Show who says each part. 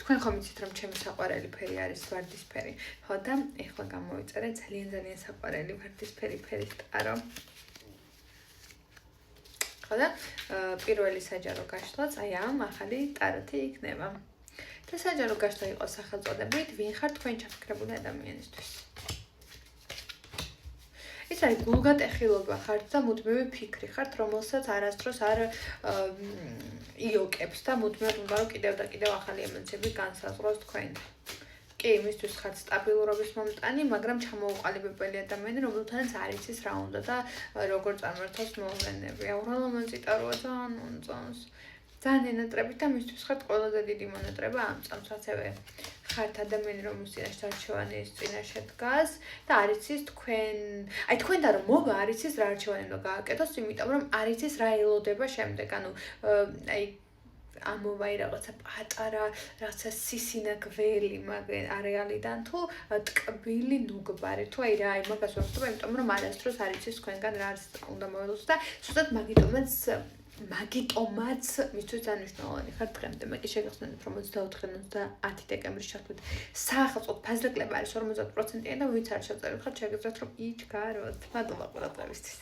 Speaker 1: თქვენ ხომ იცით რომ ჩემი საყვარელი ფერი არის ვარდისფერი, ხო და ეხლა გამოვიწერე ძალიან საყვარელი ვარდისფერი ფერის ტარო. ხო და პირველი საჯარო გაშლაც აი ამ ახალი ტაროთი იქნება. და საჯარო გაშლა იყოს სახელწოდებით ვინ ხარ თქვენ ჩაფიქრებული ადამიანისთვის. ის არის გულგატეხილობა ხართ და მუდმივი ფიქრი ხართ, რომელსაც არასდროს არ იოკებს და მუდმივად უნდა რომ კიდევ და კიდევ ახალი ემოციები განსაზღვროს თქვენთან. კი, იმისთვის ხართ სტაბილურობის მომტანი, მაგრამ ჩამოუყალიბებელი ადამიანი, რომელთანაც არ იცის რა უნდა და როგორ წარმართავს მოვლენები. უბრალოდ მონწიტაროა ძალიან უნწონს. ძალიან ენატრებით და მისთვის ხართ ყველაზე დიდი მონატრება ამ წამს, ასევე ხართ ადამიანი, რომელს წინაშე არჩევანი ის წინაშე დგას და არ იცის თქვენ, აი თქვენთან რომ მოვა, არ იცის რა არჩევანი უნდა გააკეთოს, იმიტომ რომ არ იცის რა ელოდება შემდეგ. ანუ აი ამოვაი რაღაცა პატარა, რაღაცა სისინა გველი მაგ არეალიდან თუ ტკბილი ნუგბარი, თუ აი რა იმაგას ვახსოვ, იმიტომ რომ არასდროს არ იცის თქვენგან რა უნდა მოველოს და ზუსტად მაგიტომაც მისთვის დანიშნულოვანი ხარ დღემდე. მე კი შეგახსენებთ რომ 24-10 დეკემბრის ჩათვლით საახალწლო ფაზრეკლება არის 50%-იანი და ვინც არ შეწერილ ხართ შეგეძრათ რომ იჩქაროთ. მადლობა ყურადღებისთვის.